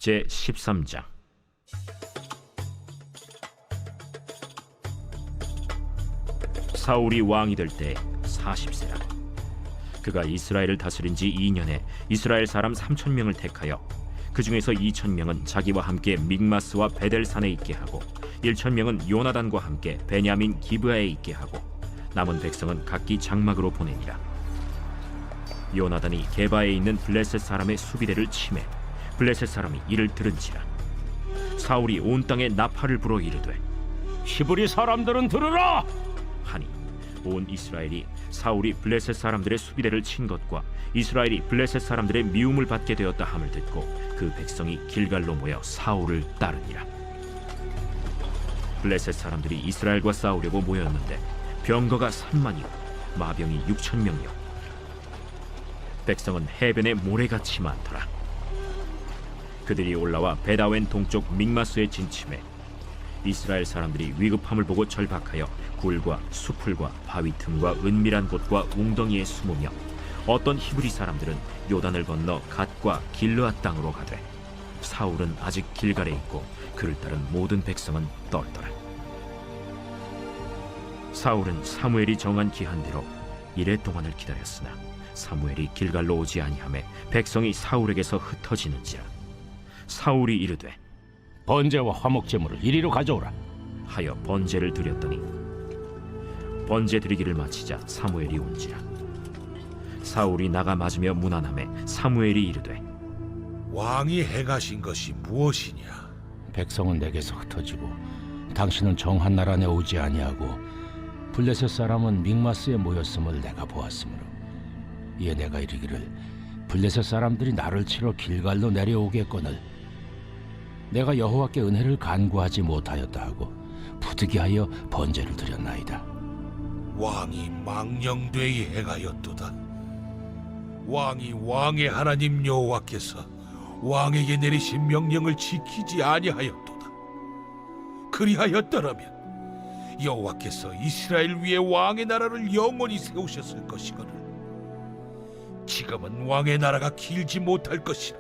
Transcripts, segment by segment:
제 13장. 사울이 왕이 될 때 40세라. 그가 이스라엘을 다스린 지 2년에 이스라엘 사람 3,000명을 택하여 그 중에서 2,000명은 자기와 함께 믹마스와 베델산에 있게 하고 1,000명은 요나단과 함께 베냐민 기브아에 있게 하고 남은 백성은 각기 장막으로 보내니라. 요나단이 게바에 있는 블레셋 사람의 수비대를 치매 블레셋 사람이 이를 들은지라. 사울이 온 땅에 나팔을 불어 이르되 히브리 사람들은 들으라! 하니 온 이스라엘이 사울이 블레셋 사람들의 수비대를 친 것과 이스라엘이 블레셋 사람들의 미움을 받게 되었다 함을 듣고 그 백성이 길갈로 모여 사울을 따르니라. 블레셋 사람들이 이스라엘과 싸우려고 모였는데 병거가 3만이요 마병이 6,000명이요 백성은 해변에 모래같이 많더라. 그들이 올라와 베다웬 동쪽 믹마스에 진침해 이스라엘 사람들이 위급함을 보고 절박하여 굴과 수풀과 바위 틈과 은밀한 곳과 웅덩이에 숨으며 어떤 히브리 사람들은 요단을 건너 갓과 길르앗 땅으로 가되 사울은 아직 길갈에 있고 그를 따른 모든 백성은 떨더라. 사울은 사무엘이 정한 기한대로 이레 동안을 기다렸으나 사무엘이 길갈로 오지 아니하매 백성이 사울에게서 흩어지는지라. 사울이 이르되 번제와 화목제물을 이리로 가져오라. 하여 번제를 드렸더니 번제 드리기를 마치자 사무엘이 온지라. 사울이 나가 맞으며 문안하매 사무엘이 이르되 왕이 행하신 것이 무엇이냐? 백성은 내게서 흩어지고 당신은 정한 나라 내 오지 아니하고 블레셋 사람은 믹마스에 모였음을 내가 보았으므로 이에 내가 이르기를 블레셋 사람들이 나를 치러 길갈로 내려오겠거늘 내가 여호와께 은혜를 간구하지 못하였다 하고 부득이하여 번제를 드렸나이다. 왕이 망령되이 행하였도다. 왕이 왕의 하나님 여호와께서 왕에게 내리신 명령을 지키지 아니하였도다. 그리하였더라면 여호와께서 이스라엘 위에 왕의 나라를 영원히 세우셨을 것이거늘 지금은 왕의 나라가 길지 못할 것이라.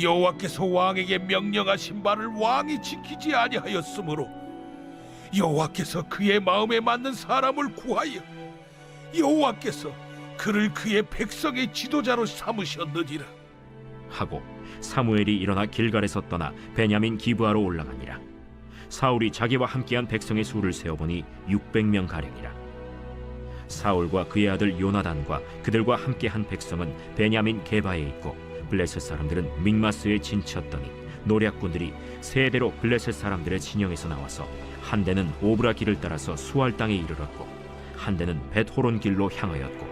여호와께서 왕에게 명령하신 바를 왕이 지키지 아니하였으므로 여호와께서 그의 마음에 맞는 사람을 구하여 여호와께서 그를 그의 백성의 지도자로 삼으셨느니라 하고 사무엘이 일어나 길갈에서 떠나 베냐민 기브아로 올라가니라. 사울이 자기와 함께한 백성의 수를 세어보니 600명 가량이라. 사울과 그의 아들 요나단과 그들과 함께한 백성은 베냐민 게바에 있고 블레셋 사람들은 믹마스에 진쳤더니 노략군들이 세 대로 블레셋 사람들의 진영에서 나와서 한 대는 오브라 길을 따라서 수알 땅에 이르렀고 한 대는 벳호론 길로 향하였고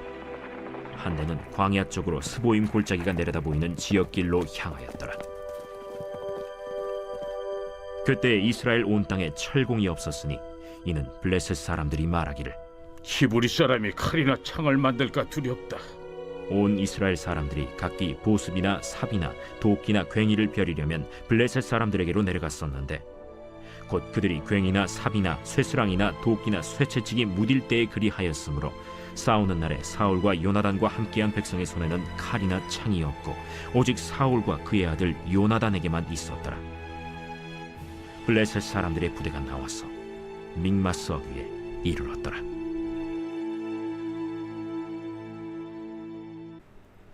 한 대는 광야 쪽으로 스보임 골짜기가 내려다 보이는 지역 길로 향하였더라. 그때 이스라엘 온 땅에 철공이 없었으니 이는 블레셋 사람들이 말하기를 히브리 사람이 칼이나 창을 만들까 두렵다. 온 이스라엘 사람들이 각기 보습이나 삽이나 도끼나 괭이를 벼리려면 블레셋 사람들에게로 내려갔었는데 곧 그들이 괭이나 삽이나 쇠스랑이나 도끼나 쇠채찍이 무딜 때에 그리하였으므로 싸우는 날에 사울과 요나단과 함께한 백성의 손에는 칼이나 창이 없고 오직 사울과 그의 아들 요나단에게만 있었더라. 블레셋 사람들의 부대가 나와서 믹마스 어귀에 이르렀더라.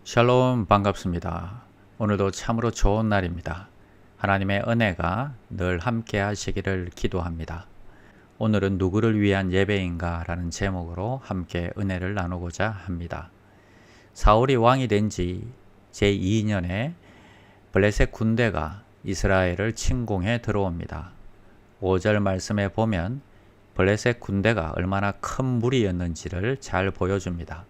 샬롬, 반갑습니다. 오늘도 참으로 좋은 날입니다. 하나님의 은혜가 늘 함께 하시기를 기도합니다. 오늘은 누구를 위한 예배인가 라는 제목으로 함께 은혜를 나누고자 합니다. 사울이 왕이 된 지 제2년에 블레셋 군대가 이스라엘을 침공해 들어옵니다. 5절 말씀에 보면 블레셋 군대가 얼마나 큰 무리였는지를 잘 보여줍니다.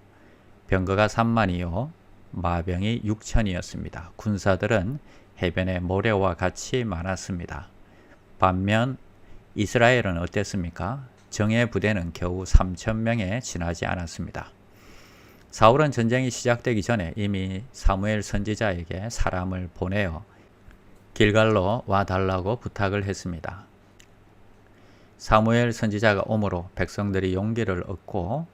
병거가 3만이요 마병이 6천이었습니다. 군사들은 해변에 모래와 같이 많았습니다. 반면 이스라엘은 어땠습니까? 정예 부대는 겨우 3,000명에 지나지 않았습니다. 사울은 전쟁이 시작되기 전에 이미 사무엘 선지자에게 사람을 보내어 길갈로 와달라고 부탁을 했습니다. 사무엘 선지자가 오므로 백성들이 용기를 얻고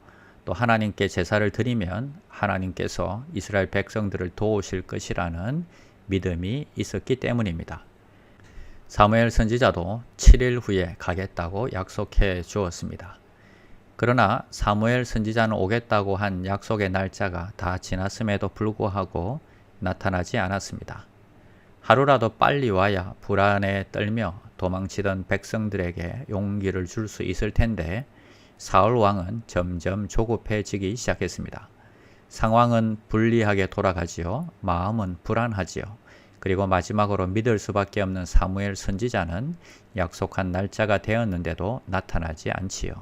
또 하나님께 제사를 드리면 하나님께서 이스라엘 백성들을 도우실 것이라는 믿음이 있었기 때문입니다. 사무엘 선지자도 7일 후에 가겠다고 약속해 주었습니다. 그러나 사무엘 선지자는 오겠다고 한 약속의 날짜가 다 지났음에도 불구하고 나타나지 않았습니다. 하루라도 빨리 와야 불안에 떨며 도망치던 백성들에게 용기를 줄 수 있을 텐데 사울 왕은 점점 조급해지기 시작했습니다. 상황은 불리하게 돌아가지요. 마음은 불안하지요. 그리고 마지막으로 믿을 수밖에 없는 사무엘 선지자는 약속한 날짜가 되었는데도 나타나지 않지요.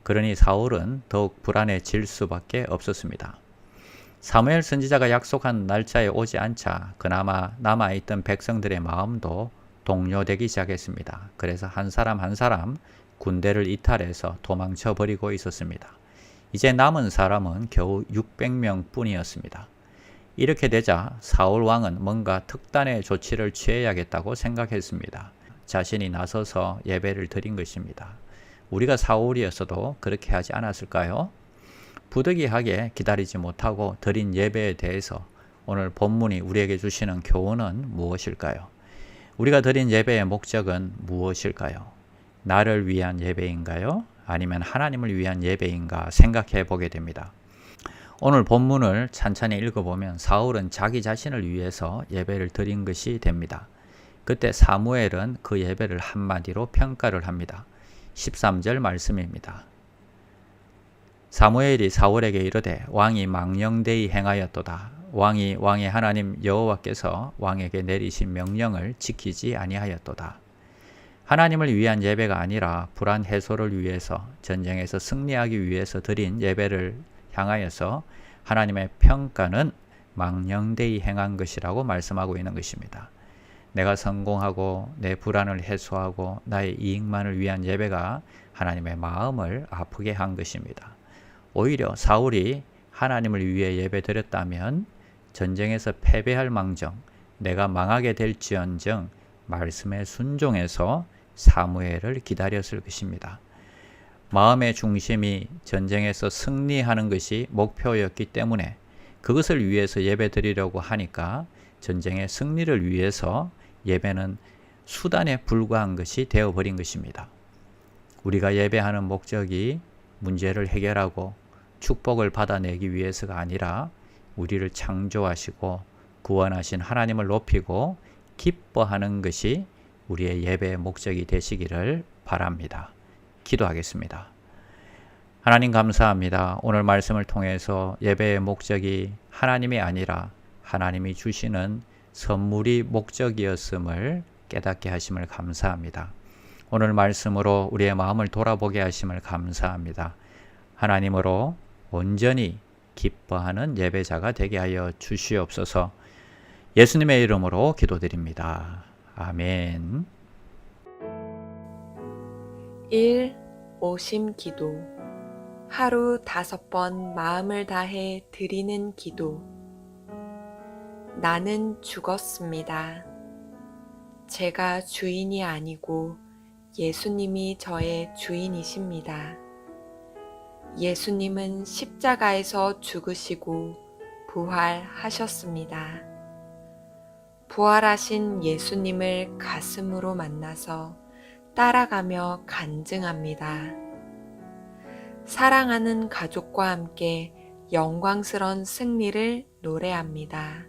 그러니 사울은 더욱 불안해질 수밖에 없었습니다. 사무엘 선지자가 약속한 날짜에 오지 않자 그나마 남아있던 백성들의 마음도 동요되기 시작했습니다. 그래서 한 사람 한 사람 군대를 이탈해서 도망쳐 버리고 있었습니다. 이제 남은 사람은 겨우 600명 뿐이었습니다. 이렇게 되자 사울 왕은 뭔가 특단의 조치를 취해야겠다고 생각했습니다. 자신이 나서서 예배를 드린 것입니다. 우리가 사울이었어도 그렇게 하지 않았을까요? 부득이하게 기다리지 못하고 드린 예배에 대해서 오늘 본문이 우리에게 주시는 교훈은 무엇일까요? 우리가 드린 예배의 목적은 무엇일까요? 나를 위한 예배인가요? 아니면 하나님을 위한 예배인가 생각해 보게 됩니다. 오늘 본문을 찬찬히 읽어보면 사울은 자기 자신을 위해서 예배를 드린 것이 됩니다. 그때 사무엘은 그 예배를 한마디로 평가를 합니다. 13절 말씀입니다. 사무엘이 사울에게 이르되 왕이 망령되이 행하였도다. 왕의 하나님 여호와께서 왕에게 내리신 명령을 지키지 아니하였도다. 하나님을 위한 예배가 아니라 불안 해소를 위해서 전쟁에서 승리하기 위해서 드린 예배를 향하여서 하나님의 평가는 망령되이 행한 것이라고 말씀하고 있는 것입니다. 내가 성공하고 내 불안을 해소하고 나의 이익만을 위한 예배가 하나님의 마음을 아프게 한 것입니다. 오히려 사울이 하나님을 위해 예배 드렸다면 전쟁에서 패배할 망정 내가 망하게 될지언정 말씀에 순종해서 사무엘을 기다렸을 것입니다. 마음의 중심이 전쟁에서 승리하는 것이 목표였기 때문에 그것을 위해서 예배 드리려고 하니까 전쟁의 승리를 위해서 예배는 수단에 불과한 것이 되어버린 것입니다. 우리가 예배하는 목적이 문제를 해결하고 축복을 받아내기 위해서가 아니라 우리를 창조하시고 구원하신 하나님을 높이고 기뻐하는 것이 우리의 예배의 목적이 되시기를 바랍니다. 기도하겠습니다. 하나님 감사합니다. 오늘 말씀을 통해서 예배의 목적이 하나님이 아니라 하나님이 주시는 선물이 목적이었음을 깨닫게 하심을 감사합니다. 오늘 말씀으로 우리의 마음을 돌아보게 하심을 감사합니다. 하나님으로 온전히 기뻐하는 예배자가 되게 하여 주시옵소서. 예수님의 이름으로 기도드립니다. 아멘. 1. 오심 기도. 하루 5번 마음을 다해 드리는 기도. 나는 죽었습니다. 제가 주인이 아니고 예수님이 저의 주인이십니다. 예수님은 십자가에서 죽으시고 부활하셨습니다. 부활하신 예수님을 가슴으로 만나서 따라가며 간증합니다. 사랑하는 가족과 함께 영광스러운 승리를 노래합니다.